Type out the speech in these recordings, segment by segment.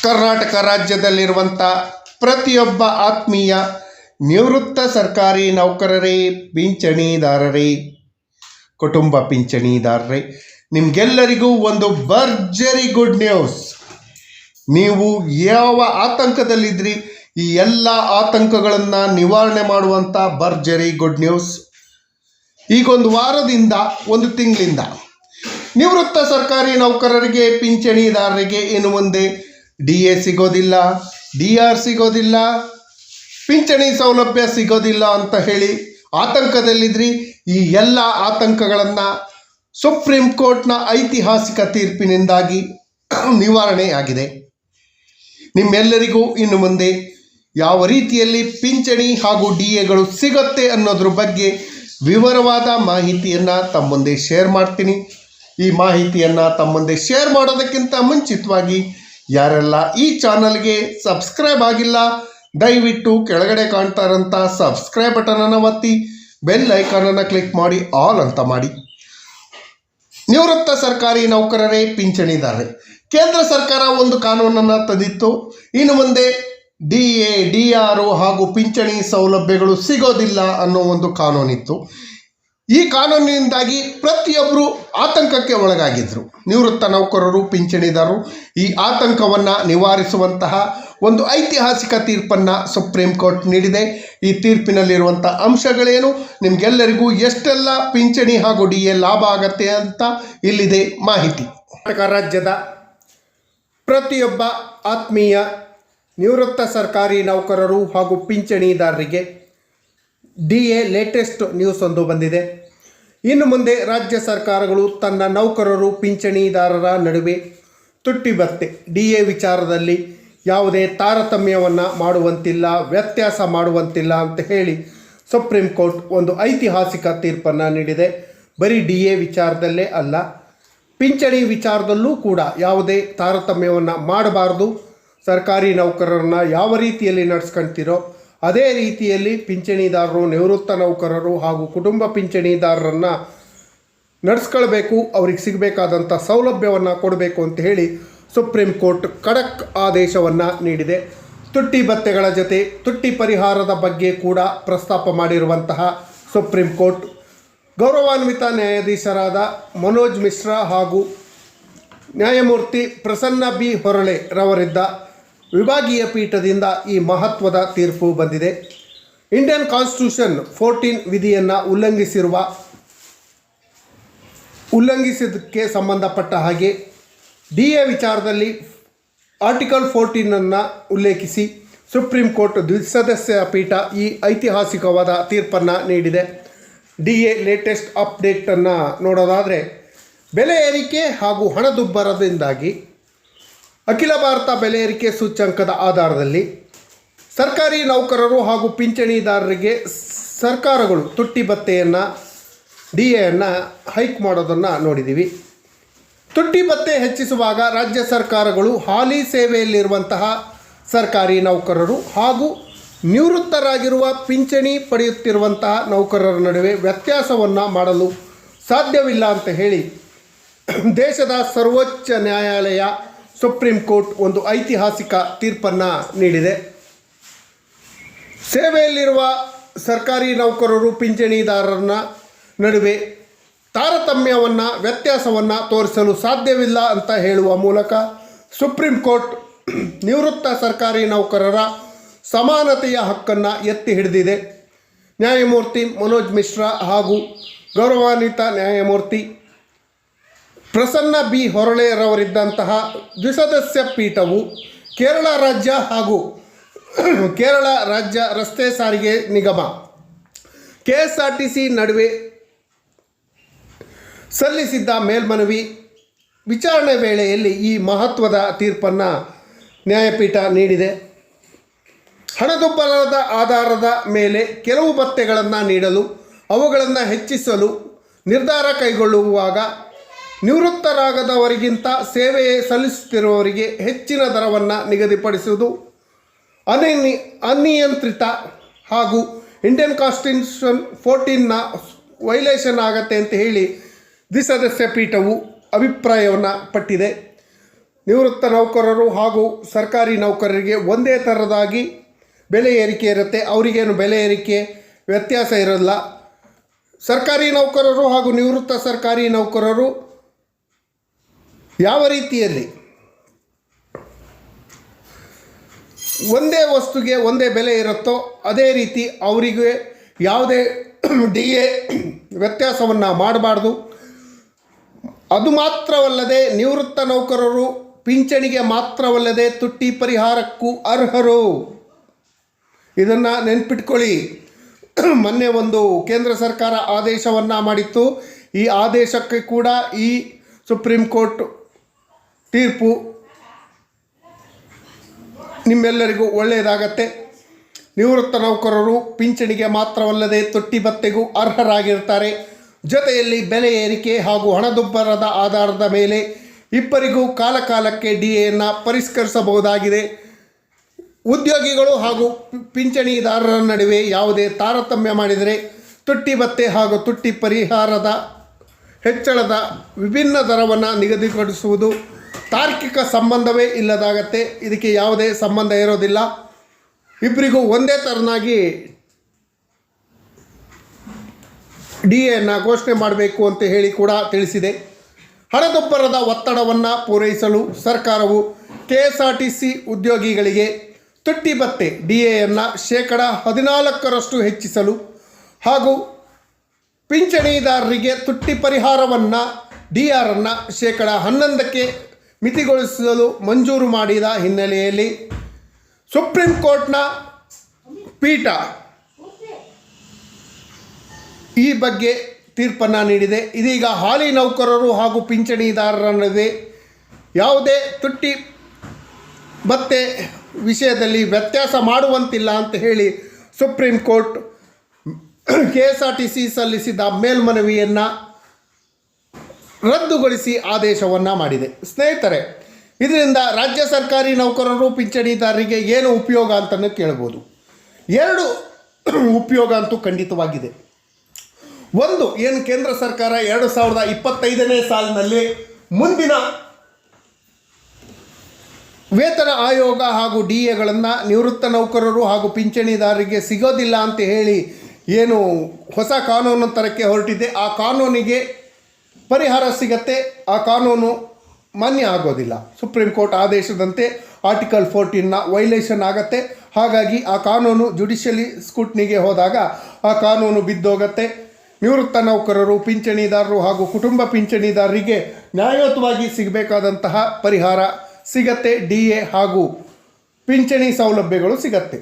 ಕರ್ನಾಟಕ ರಾಜ್ಯದಲ್ಲಿರುವಂಥ ಪ್ರತಿಯೊಬ್ಬ ಆತ್ಮೀಯ ನಿವೃತ್ತ ಸರ್ಕಾರಿ ನೌಕರರೇ, ಪಿಂಚಣಿದಾರರೇ, ಕುಟುಂಬ ಪಿಂಚಣಿದಾರರೇ, ನಿಮಗೆಲ್ಲರಿಗೂ ಒಂದು ಭರ್ಜರಿ ಗುಡ್ ನ್ಯೂಸ್. ನೀವು ಯಾವ ಆತಂಕದಲ್ಲಿದ್ರಿ, ಈ ಎಲ್ಲ ಆತಂಕಗಳನ್ನು ನಿವಾರಣೆ ಮಾಡುವಂಥ ಭರ್ಜರಿ ಗುಡ್ ನ್ಯೂಸ್. ಈಗೊಂದು ವಾರದಿಂದ ಒಂದು ತಿಂಗಳಿಂದ ನಿವೃತ್ತ ಸರ್ಕಾರಿ ನೌಕರರಿಗೆ, ಪಿಂಚಣಿದಾರರಿಗೆ ಇನ್ನು ಮುಂದೆ DA ಸಿಗೋದಿಲ್ಲ, DR ಸಿಗೋದಿಲ್ಲ, ಪಿಂಚಣಿ ಸೌಲಭ್ಯ ಸಿಗೋದಿಲ್ಲ ಅಂತ ಹೇಳಿ ಆತಂಕದಲ್ಲಿದ್ರಿ. ಈ ಎಲ್ಲ ಆತಂಕಗಳನ್ನು ಸುಪ್ರೀಂ ಕೋರ್ಟ್ನ ಐತಿಹಾಸಿಕ ತೀರ್ಪಿನಿಂದಾಗಿ ನಿವಾರಣೆಯಾಗಿದೆ. ನಿಮ್ಮೆಲ್ಲರಿಗೂ ಇನ್ನು ಮುಂದೆ ಯಾವ ರೀತಿಯಲ್ಲಿ ಪಿಂಚಣಿ ಹಾಗೂ DAಗಳು ಸಿಗುತ್ತೆ ಅನ್ನೋದ್ರ ಬಗ್ಗೆ ವಿವರವಾದ ಮಾಹಿತಿಯನ್ನು ತಮ್ಮ ಮುಂದೆ ಶೇರ್ ಮಾಡ್ತೀನಿ. ಈ ಮಾಹಿತಿಯನ್ನು ತಮ್ಮ ಮುಂದೆ ಶೇರ್ ಮಾಡೋದಕ್ಕಿಂತ ಮುಂಚಿತವಾಗಿ ಯಾರೆಲ್ಲ ಈ ಚಾನಲ್ಗೆ ಸಬ್ಸ್ಕ್ರೈಬ್ ಆಗಿಲ್ಲ, ದಯವಿಟ್ಟು ಕೆಳಗಡೆ ಕಾಣ್ತಾ ಇರೋಂಥ ಸಬ್ಸ್ಕ್ರೈಬ್ ಬಟನನ್ನು ಒತ್ತಿ ಬೆಲ್ ಐಕಾನನ್ನು ಕ್ಲಿಕ್ ಮಾಡಿ ಆಲ್ ಅಂತ ಮಾಡಿ. ನಿವೃತ್ತ ಸರ್ಕಾರಿ ನೌಕರರೇ, ಪಿಂಚಣಿದಾರರೇ, ಕೇಂದ್ರ ಸರ್ಕಾರ ಒಂದು ಕಾನೂನನ್ನು ತಂದಿತ್ತು. ಇನ್ನು ಮುಂದೆ DA, DR ಹಾಗೂ ಪಿಂಚಣಿ ಸೌಲಭ್ಯಗಳು ಸಿಗೋದಿಲ್ಲ ಅನ್ನೋ ಒಂದು ಕಾನೂನಿತ್ತು. ಈ ಕಾನೂನಿನಿಂದಾಗಿ ಪ್ರತಿಯೊಬ್ಬರು ಆತಂಕಕ್ಕೆ ಒಳಗಾಗಿದ್ದರು. ನಿವೃತ್ತ ನೌಕರರು, ಪಿಂಚಣಿದಾರರು ಈ ಆತಂಕವನ್ನು ನಿವಾರಿಸುವಂತಹ ಒಂದು ಐತಿಹಾಸಿಕ ತೀರ್ಪನ್ನು ಸುಪ್ರೀಂ ಕೋರ್ಟ್ ನೀಡಿದೆ. ಈ ತೀರ್ಪಿನಲ್ಲಿರುವಂಥ ಅಂಶಗಳೇನು, ನಿಮಗೆಲ್ಲರಿಗೂ ಎಷ್ಟೆಲ್ಲ ಪಿಂಚಣಿ ಹಾಗೂ DA ಲಾಭ ಆಗತ್ತೆ ಅಂತ ಇಲ್ಲಿದೆ ಮಾಹಿತಿ. ಕರ್ನಾಟಕ ರಾಜ್ಯದ ಪ್ರತಿಯೊಬ್ಬ ಆತ್ಮೀಯ ನಿವೃತ್ತ ಸರ್ಕಾರಿ ನೌಕರರು ಹಾಗೂ ಪಿಂಚಣಿದಾರರಿಗೆ DA ಲೇಟೆಸ್ಟ್ ನ್ಯೂಸ್ ಒಂದು ಬಂದಿದೆ. ಇನ್ನು ಮುಂದೆ ರಾಜ್ಯ ಸರ್ಕಾರಗಳು ತನ್ನ ನೌಕರರು, ಪಿಂಚಣಿದಾರರ ನಡುವೆ ತುಟ್ಟಿಭತ್ತೆ DA ವಿಚಾರದಲ್ಲಿ ಯಾವುದೇ ತಾರತಮ್ಯವನ್ನು ಮಾಡುವಂತಿಲ್ಲ, ವ್ಯತ್ಯಾಸ ಮಾಡುವಂತಿಲ್ಲ ಅಂತ ಹೇಳಿ ಸುಪ್ರೀಂ ಕೋರ್ಟ್ ಒಂದು ಐತಿಹಾಸಿಕ ತೀರ್ಪನ್ನು ನೀಡಿದೆ. ಬರೀ DA ವಿಚಾರದಲ್ಲೇ ಅಲ್ಲ, ಪಿಂಚಣಿ ವಿಚಾರದಲ್ಲೂ ಕೂಡ ಯಾವುದೇ ತಾರತಮ್ಯವನ್ನು ಮಾಡಬಾರ್ದು. ಸರ್ಕಾರಿ ನೌಕರರನ್ನ ಯಾವ ರೀತಿಯಲ್ಲಿ ನಡೆಸ್ಕೊಳ್ತಿರೋ ಅದೇ ರೀತಿಯಲ್ಲಿ ಪಿಂಚಣಿದಾರರು, ನಿವೃತ್ತ ನೌಕರರು ಹಾಗೂ ಕುಟುಂಬ ಪಿಂಚಣಿದಾರರನ್ನು ನಡೆಸ್ಕೊಳ್ಬೇಕು. ಅವ್ರಿಗೆ ಸಿಗಬೇಕಾದಂಥ ಸೌಲಭ್ಯವನ್ನು ಕೊಡಬೇಕು ಅಂತ ಹೇಳಿ ಸುಪ್ರೀಂ ಕೋರ್ಟ್ ಖಡಕ್ ಆದೇಶವನ್ನು ನೀಡಿದೆ. ತುಟ್ಟಿ ಭತ್ಯೆಗಳ ಜೊತೆ ತುಟ್ಟಿ ಪರಿಹಾರದ ಬಗ್ಗೆ ಕೂಡ ಪ್ರಸ್ತಾಪ ಮಾಡಿರುವಂತಹ ಸುಪ್ರೀಂ ಕೋರ್ಟ್ ಗೌರವಾನ್ವಿತ ನ್ಯಾಯಾಧೀಶರಾದ ಮನೋಜ್ ಮಿಶ್ರಾ ಹಾಗೂ ನ್ಯಾಯಮೂರ್ತಿ ಪ್ರಸನ್ನ B ಹೊರಳೆ ರವರಿದ್ದ ವಿಭಾಗೀಯ ಪೀಠದಿಂದ ಈ ಮಹತ್ವದ ತೀರ್ಪು ಬಂದಿದೆ. ಇಂಡಿಯನ್ ಕಾನ್ಸ್ಟಿಟ್ಯೂಷನ್ 14 ವಿಧಿಯನ್ನು ಉಲ್ಲಂಘಿಸಿದ್ದಕ್ಕೆ ಸಂಬಂಧಪಟ್ಟ ಹಾಗೆ DA ವಿಚಾರದಲ್ಲಿ ಆರ್ಟಿಕಲ್ 14 ಉಲ್ಲೇಖಿಸಿ ಸುಪ್ರೀಂ ಕೋರ್ಟ್ ದ್ವಿಸದಸ್ಯ ಪೀಠ ಈ ಐತಿಹಾಸಿಕವಾದ ತೀರ್ಪನ್ನು ನೀಡಿದೆ. DA ಲೇಟೆಸ್ಟ್ ಅಪ್ಡೇಟನ್ನು ನೋಡೋದಾದರೆ, ಬೆಲೆ ಏರಿಕೆ ಹಾಗೂ ಹಣದುಬ್ಬರದಿಂದಾಗಿ ಅಖಿಲ ಭಾರತ ಬೆಲೆ ಏರಿಕೆ ಸೂಚ್ಯಂಕದ ಆಧಾರದಲ್ಲಿ ಸರ್ಕಾರಿ ನೌಕರರು ಹಾಗೂ ಪಿಂಚಣಿದಾರರಿಗೆ ಸರ್ಕಾರಗಳು ತುಟ್ಟಿ ಭತ್ಯೆಯನ್ನು DAಯನ್ನು ಹೈಕ್ ಮಾಡೋದನ್ನು ನೋಡಿದ್ದೀವಿ. ತುಟ್ಟಿ ಭತ್ಯೆ ಹೆಚ್ಚಿಸುವಾಗ ರಾಜ್ಯ ಸರ್ಕಾರಗಳು ಹಾಲಿ ಸೇವೆಯಲ್ಲಿರುವಂತಹ ಸರ್ಕಾರಿ ನೌಕರರು ಹಾಗೂ ನಿವೃತ್ತರಾಗಿರುವ ಪಿಂಚಣಿ ಪಡೆಯುತ್ತಿರುವಂತಹ ನೌಕರರ ನಡುವೆ ವ್ಯತ್ಯಾಸವನ್ನು ಮಾಡಲು ಸಾಧ್ಯವಿಲ್ಲ ಅಂತ ಹೇಳಿ ದೇಶದ ಸರ್ವೋಚ್ಚ ನ್ಯಾಯಾಲಯ ಸುಪ್ರೀಂ ಕೋರ್ಟ್ ಒಂದು ಐತಿಹಾಸಿಕ ತೀರ್ಪನ್ನು ನೀಡಿದೆ. ಸೇವೆಯಲ್ಲಿರುವ ಸರ್ಕಾರಿ ನೌಕರರು, ಪಿಂಚಣಿದಾರರ ನಡುವೆ ತಾರತಮ್ಯವನ್ನು, ವ್ಯತ್ಯಾಸವನ್ನು ತೋರಿಸಲು ಸಾಧ್ಯವಿಲ್ಲ ಅಂತ ಹೇಳುವ ಮೂಲಕ ಸುಪ್ರೀಂ ಕೋರ್ಟ್ ನಿವೃತ್ತ ಸರ್ಕಾರಿ ನೌಕರರ ಸಮಾನತೆಯ ಹಕ್ಕನ್ನು ಎತ್ತಿ ಹಿಡಿದಿದೆ. ನ್ಯಾಯಮೂರ್ತಿ ಮನೋಜ್ ಮಿಶ್ರಾ ಹಾಗೂ ಗೌರವಾನ್ವಿತ ನ್ಯಾಯಮೂರ್ತಿ ಪ್ರಸನ್ನ B ಹೊರಳೆ ರವರಿದ್ದಂತಹ ದ್ವಿಸದಸ್ಯ ಪೀಠವು ಕೇರಳ ರಾಜ್ಯ ಹಾಗೂ ಕೇರಳ ರಾಜ್ಯ ರಸ್ತೆ ಸಾರಿಗೆ ನಿಗಮ KSRTC ನಡುವೆ ಸಲ್ಲಿಸಿದ್ದ ಮೇಲ್ಮನವಿ ವಿಚಾರಣೆ ವೇಳೆಯಲ್ಲಿ ಈ ಮಹತ್ವದ ತೀರ್ಪನ್ನು ನ್ಯಾಯಪೀಠ ನೀಡಿದೆ. ಹಣದುಬ್ಬರದ ಆಧಾರದ ಮೇಲೆ ಕೆಲವು ಭತ್ಯೆಗಳನ್ನು ನೀಡಲು, ಅವುಗಳನ್ನು ಹೆಚ್ಚಿಸಲು ನಿರ್ಧಾರ ಕೈಗೊಳ್ಳುವಾಗ ನಿವೃತ್ತರಾಗದವರಿಗಿಂತ ಸೇವೆ ಸಲ್ಲಿಸುತ್ತಿರುವವರಿಗೆ ಹೆಚ್ಚಿನ ದರವನ್ನು ನಿಗದಿಪಡಿಸುವುದು ಅನಿಯಂತ್ರಿತ ಹಾಗೂ ಇಂಡಿಯನ್ ಕಾನ್ಸ್ಟಿಟ್ಯೂಷನ್ 14ನ ವೈಲೇಷನ್ ಆಗತ್ತೆ ಅಂತ ಹೇಳಿ ದ್ವಿಸದಸ್ಯ ಪೀಠವು ಅಭಿಪ್ರಾಯವನ್ನು ಪಟ್ಟಿದೆ. ನಿವೃತ್ತ ನೌಕರರು ಹಾಗೂ ಸರ್ಕಾರಿ ನೌಕರರಿಗೆ ಒಂದೇ ಥರದಾಗಿ ಬೆಲೆ ಏರಿಕೆ ಇರುತ್ತೆ. ಅವರಿಗೇನು ಬೆಲೆ ಏರಿಕೆ ವ್ಯತ್ಯಾಸ ಇರೋಲ್ಲ. ಸರ್ಕಾರಿ ನೌಕರರು ಹಾಗೂ ನಿವೃತ್ತ ಸರ್ಕಾರಿ ನೌಕರರು ಯಾವ ರೀತಿಯಲ್ಲಿ ಒಂದೇ ವಸ್ತುಗೆ ಒಂದೇ ಬೆಲೆ ಇರುತ್ತೋ ಅದೇ ರೀತಿ ಅವರಿಗೆ ಯಾವುದೇ ಡಿ ಎ ವ್ಯತ್ಯಾಸವನ್ನು ಮಾಡಬಾರ್ದು. ಅದು ಮಾತ್ರವಲ್ಲದೆ ನಿವೃತ್ತ ನೌಕರರು ಪಿಂಚಣಿಗೆ ಮಾತ್ರವಲ್ಲದೆ ತುಟ್ಟಿ ಪರಿಹಾರಕ್ಕೂ ಅರ್ಹರು. ಇದನ್ನು ನೆನ್ಪಿಟ್ಕೊಳ್ಳಿ. ಮೊನ್ನೆ ಒಂದು ಕೇಂದ್ರ ಸರ್ಕಾರ ಆದೇಶವನ್ನು ಮಾಡಿತ್ತು. ಈ ಆದೇಶಕ್ಕೆ ಕೂಡ ಈ ಸುಪ್ರೀಂ ಕೋರ್ಟ್ ತೀರ್ಪು ನಿಮ್ಮೆಲ್ಲರಿಗೂ ಒಳ್ಳೆಯದಾಗತ್ತೆ. ನಿವೃತ್ತ ನೌಕರರು ಪಿಂಚಣಿಗೆ ಮಾತ್ರವಲ್ಲದೆ ತುಟ್ಟಿ ಭತ್ಯೆಗೂ ಅರ್ಹರಾಗಿರ್ತಾರೆ. ಜೊತೆಯಲ್ಲಿ ಬೆಲೆ ಏರಿಕೆ ಹಾಗೂ ಹಣದುಬ್ಬರದ ಆಧಾರದ ಮೇಲೆ ಇಬ್ಬರಿಗೂ ಕಾಲಕಾಲಕ್ಕೆ ಡಿ ಎಯನ್ನು ಪರಿಷ್ಕರಿಸಬಹುದಾಗಿದೆ. ಉದ್ಯೋಗಿಗಳು ಹಾಗೂ ಪಿಂಚಣಿದಾರರ ನಡುವೆ ಯಾವುದೇ ತಾರತಮ್ಯ ಮಾಡಿದರೆ ತುಟ್ಟಿ ಭತ್ಯೆ ಹಾಗೂ ತುಟ್ಟಿ ಪರಿಹಾರದ ಹೆಚ್ಚಳದ ವಿಭಿನ್ನ ದರವನ್ನು ನಿಗದಿಪಡಿಸುವುದು ತಾರ್ಕಿಕ ಸಂಬಂಧವೇ ಇಲ್ಲದಾಗತ್ತೆ. ಇದಕ್ಕೆ ಯಾವುದೇ ಸಂಬಂಧ ಇರೋದಿಲ್ಲ. ಇಬ್ಬರಿಗೂ ಒಂದೇ ಥರನಾಗಿ ಡಿ ಎನ್ನು ಘೋಷಣೆ ಮಾಡಬೇಕು ಅಂತ ಹೇಳಿ ಕೂಡ ತಿಳಿಸಿದೆ. ಹಣದುಬ್ಬರದ ಒತ್ತಡವನ್ನು ಪೂರೈಸಲು ಸರ್ಕಾರವು KSRTC ಉದ್ಯೋಗಿಗಳಿಗೆ ತುಟ್ಟಿ ಭತ್ಯೆ ಡಿ ಎಯನ್ನು 14% ಹೆಚ್ಚಿಸಲು ಹಾಗೂ ಪಿಂಚಣಿದಾರರಿಗೆ ತುಟ್ಟಿ ಪರಿಹಾರವನ್ನು DR ಅನ್ನು 11% ಮಿತಿಗೊಳಿಸಲು ಮಂಜೂರು ಮಾಡಿದ ಹಿನ್ನೆಲೆಯಲ್ಲಿ ಸುಪ್ರೀಂ ಕೋರ್ಟ್ನ ಪೀಠ ಈ ಬಗ್ಗೆ ತೀರ್ಪನ್ನು ನೀಡಿದೆ. ಇದೀಗ ಹಾಲಿ ನೌಕರರು ಹಾಗೂ ಪಿಂಚಣಿದಾರರ ನಡುವೆ ಯಾವುದೇ ತುಟ್ಟಿ ಭತ್ಯೆ ವಿಷಯದಲ್ಲಿ ವ್ಯತ್ಯಾಸ ಮಾಡುವಂತಿಲ್ಲ ಅಂತ ಹೇಳಿ ಸುಪ್ರೀಂ ಕೋರ್ಟ್ KSRTC ಸಲ್ಲಿಸಿದ ಮೇಲ್ಮನವಿಯನ್ನು ರದ್ದುಗೊಳಿಸಿ ಆದೇಶವನ್ನು ಮಾಡಿದೆ. ಸ್ನೇಹಿತರೆ, ಇದರಿಂದ ರಾಜ್ಯ ಸರ್ಕಾರಿ ನೌಕರರು ಪಿಂಚಣಿದಾರರಿಗೆ ಏನು ಉಪಯೋಗ ಅಂತಲೂ ಕೇಳ್ಬೋದು. 2 ಉಪಯೋಗ ಅಂತೂ ಖಂಡಿತವಾಗಿದೆ. ಒಂದು, ಏನು ಕೇಂದ್ರ ಸರ್ಕಾರ 2025ನೇ ಸಾಲಿನಲ್ಲಿ ಮುಂದಿನ ವೇತನ ಆಯೋಗ ಹಾಗೂ ಡಿ ಎಗಳನ್ನು ನಿವೃತ್ತ ನೌಕರರು ಹಾಗೂ ಪಿಂಚಣಿದಾರರಿಗೆ ಸಿಗೋದಿಲ್ಲ ಅಂತ ಹೇಳಿ ಏನು ಹೊಸ ಕಾನೂನು ತರಕ್ಕೆ ಹೊರಟಿದೆ, ಆ ಕಾನೂನಿಗೆ ಪರಿಹಾರ ಸಿಗತ್ತೆ. ಆ ಕಾನೂನು ಮಾನ್ಯ ಆಗೋದಿಲ್ಲ. ಸುಪ್ರೀಂ ಕೋರ್ಟ್ ಆದೇಶದಂತೆ ಆರ್ಟಿಕಲ್ 14ನ ವೈಲೇಷನ್ ಆಗತ್ತೆ. ಹಾಗಾಗಿ ಆ ಕಾನೂನು ಜುಡಿಷಿಯಲಿ ಸ್ಕೂಟ್ನಿಗೆ ಹೋದಾಗ ಆ ಕಾನೂನು ಬಿದ್ದೋಗತ್ತೆ. ನಿವೃತ್ತ ನೌಕರರು, ಪಿಂಚಣಿದಾರರು ಹಾಗೂ ಕುಟುಂಬ ಪಿಂಚಣಿದಾರರಿಗೆ ನ್ಯಾಯಯುತವಾಗಿ ಸಿಗಬೇಕಾದಂತಹ ಪರಿಹಾರ ಸಿಗತ್ತೆ. ಡಿ ಎ ಹಾಗೂ ಪಿಂಚಣಿ ಸೌಲಭ್ಯಗಳು ಸಿಗತ್ತೆ.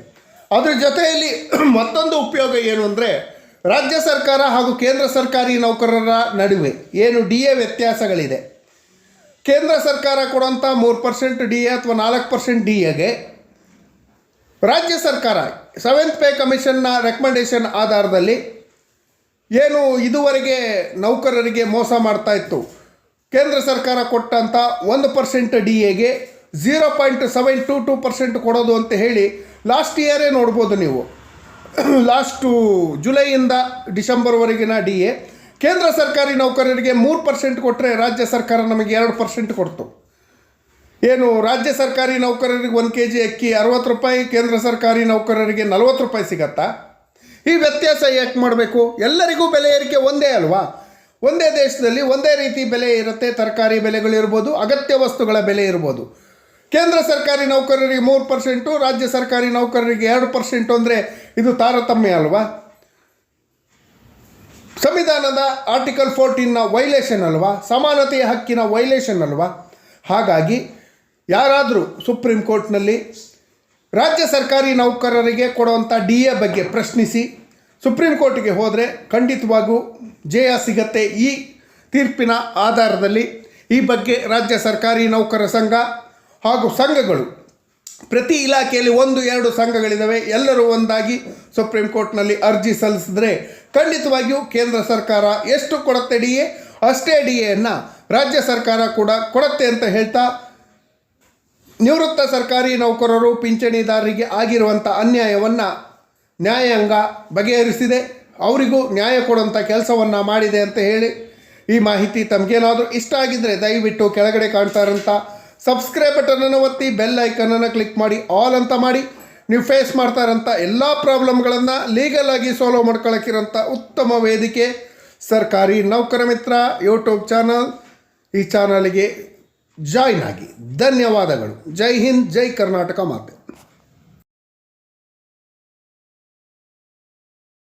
ಅದರ ಜೊತೆಯಲ್ಲಿ ಮತ್ತೊಂದು ಉಪಯೋಗ ಏನು ಅಂದರೆ, ರಾಜ್ಯ ಸರ್ಕಾರ ಹಾಗೂ ಕೇಂದ್ರ ಸರ್ಕಾರಿ ನೌಕರರ ನಡುವೆ ಏನು ಡಿ ಎ ವ್ಯತ್ಯಾಸಗಳಿದೆ, ಕೇಂದ್ರ ಸರ್ಕಾರ ಕೊಡುವಂಥ 3% ಡಿ ಎ ಅಥವಾ 4% ಡಿ ಎಗೆ ರಾಜ್ಯ ಸರ್ಕಾರ 7th ಪೇ ಕಮಿಷನ್ನ ರೆಕಮೆಂಡೇಷನ್ ಆಧಾರದಲ್ಲಿ ಏನು ಇದುವರೆಗೆ ನೌಕರರಿಗೆ ಮೋಸ ಮಾಡ್ತಾ ಇತ್ತು, ಕೇಂದ್ರ ಸರ್ಕಾರ ಕೊಟ್ಟಂಥ 1% ಡಿ ಎಗೆ 0.722% ಕೊಡೋದು ಅಂತ ಹೇಳಿ ಲಾಸ್ಟ್ ಇಯರೇ ನೋಡ್ಬೋದು ನೀವು. ಲಾಸ್ಟು ಜುಲೈಯಿಂದ ಡಿಸೆಂಬರ್ವರೆಗಿನ ಡಿ ಎ ಕೇಂದ್ರ ಸರ್ಕಾರಿ ನೌಕರರಿಗೆ 3% ಕೊಟ್ಟರೆ ರಾಜ್ಯ ಸರ್ಕಾರ ನಮಗೆ 2% ಕೊಡ್ತು. ಏನು ರಾಜ್ಯ ಸರ್ಕಾರಿ ನೌಕರರಿಗೆ 1 kg ಅಕ್ಕಿ 60 ರೂಪಾಯಿ, ಕೇಂದ್ರ ಸರ್ಕಾರಿ ನೌಕರರಿಗೆ 40 ರೂಪಾಯಿ ಸಿಗತ್ತಾ? ಈ ವ್ಯತ್ಯಾಸ ಯಾಕೆ ಮಾಡಬೇಕು? ಎಲ್ಲರಿಗೂ ಬೆಲೆ ಏರಿಕೆ ಒಂದೇ ಅಲ್ವಾ? ಒಂದೇ ದೇಶದಲ್ಲಿ ಒಂದೇ ರೀತಿ ಬೆಲೆ ಇರುತ್ತೆ. ತರಕಾರಿ ಬೆಲೆಗಳಿರ್ಬೋದು, ಅಗತ್ಯ ವಸ್ತುಗಳ ಬೆಲೆ ಇರ್ಬೋದು. ಕೇಂದ್ರ ಸರ್ಕಾರಿ ನೌಕರರಿಗೆ 3%, ರಾಜ್ಯ ಸರ್ಕಾರಿ ನೌಕರರಿಗೆ 2% ಅಂದರೆ ಇದು ತಾರತಮ್ಯ ಅಲ್ವಾ? ಸಂವಿಧಾನದ ಆರ್ಟಿಕಲ್ 14ನ ವೈಲೇಷನ್ ಅಲ್ವಾ? ಸಮಾನತೆಯ ಹಕ್ಕಿನ ವೈಲೇಷನ್ ಅಲ್ವಾ? ಹಾಗಾಗಿ ಯಾರಾದರೂ ಸುಪ್ರೀಂ ಕೋರ್ಟ್ನಲ್ಲಿ ರಾಜ್ಯ ಸರ್ಕಾರಿ ನೌಕರರಿಗೆ ಕೊಡುವಂಥ ಡಿ ಎ ಬಗ್ಗೆ ಪ್ರಶ್ನಿಸಿ ಸುಪ್ರೀಂ ಕೋರ್ಟಿಗೆ ಹೋದರೆ ಖಂಡಿತವಾಗೂ ಜಯ ಸಿಗತ್ತೆ. ಈ ತೀರ್ಪಿನ ಆಧಾರದಲ್ಲಿ ಈ ಬಗ್ಗೆ ರಾಜ್ಯ ಸರ್ಕಾರಿ ನೌಕರ ಸಂಘ ಹಾಗೂ ಸಂಘಗಳು, ಪ್ರತಿ ಇಲಾಖೆಯಲ್ಲಿ 1-2 ಸಂಘಗಳಿದ್ದಾವೆ, ಎಲ್ಲರೂ ಒಂದಾಗಿ ಸುಪ್ರೀಂ ಕೋರ್ಟ್ನಲ್ಲಿ ಅರ್ಜಿ ಸಲ್ಲಿಸಿದ್ರೆ ಖಂಡಿತವಾಗಿಯೂ ಕೇಂದ್ರ ಸರ್ಕಾರ ಎಷ್ಟು ಕೊಡುತ್ತೆ ಡಿ ಎ, ಅಷ್ಟೇ ಡಿ ಎಯನ್ನು ರಾಜ್ಯ ಸರ್ಕಾರ ಕೂಡ ಕೊಡುತ್ತೆ ಅಂತ ಹೇಳ್ತಾ, ನಿವೃತ್ತ ಸರ್ಕಾರಿ ನೌಕರರು ಪಿಂಚಣಿದಾರರಿಗೆ ಆಗಿರುವಂಥ ಅನ್ಯಾಯವನ್ನು ನ್ಯಾಯಾಂಗ ಬಗೆಹರಿಸಿದೆ, ಅವರಿಗೂ ನ್ಯಾಯ ಕೊಡುವಂಥ ಕೆಲಸವನ್ನು ಮಾಡಿದೆ ಅಂತ ಹೇಳಿ ಈ ಮಾಹಿತಿ ತಮಗೇನಾದರೂ ಇಷ್ಟ ಆಗಿದ್ದರೆ ದಯವಿಟ್ಟು ಕೆಳಗಡೆ ಕಾಣ್ತಾ ಇರೋಂಥ ಸಬ್ಸ್ಕ್ರೈಬ್ ಬಟನನ್ನು ಒತ್ತಿ ಬೆಲ್ ಐಕನನ್ನು ಕ್ಲಿಕ್ ಮಾಡಿ ಆಲ್ ಅಂತ ಮಾಡಿ. ನೀವು ಫೇಸ್ ಮಾಡ್ತಾ ಇರೋಂಥ ಎಲ್ಲ ಪ್ರಾಬ್ಲಮ್ಗಳನ್ನು ಲೀಗಲ್ ಆಗಿ ಸಾಲ್ವ್ ಮಾಡ್ಕೊಳ್ಳೋಕ್ಕಿರೋಂಥ ಉತ್ತಮ ವೇದಿಕೆ ಸರ್ಕಾರಿ ನೌಕರ ಮಿತ್ರ ಯೂಟ್ಯೂಬ್ ಚಾನಲ್. ಈ ಚಾನಲ್ಗೆ ಜಾಯ್ನ್ ಆಗಿ. ಧನ್ಯವಾದಗಳು. ಜೈ ಹಿಂದ್, ಜೈ ಕರ್ನಾಟಕ ಮಾತೆ.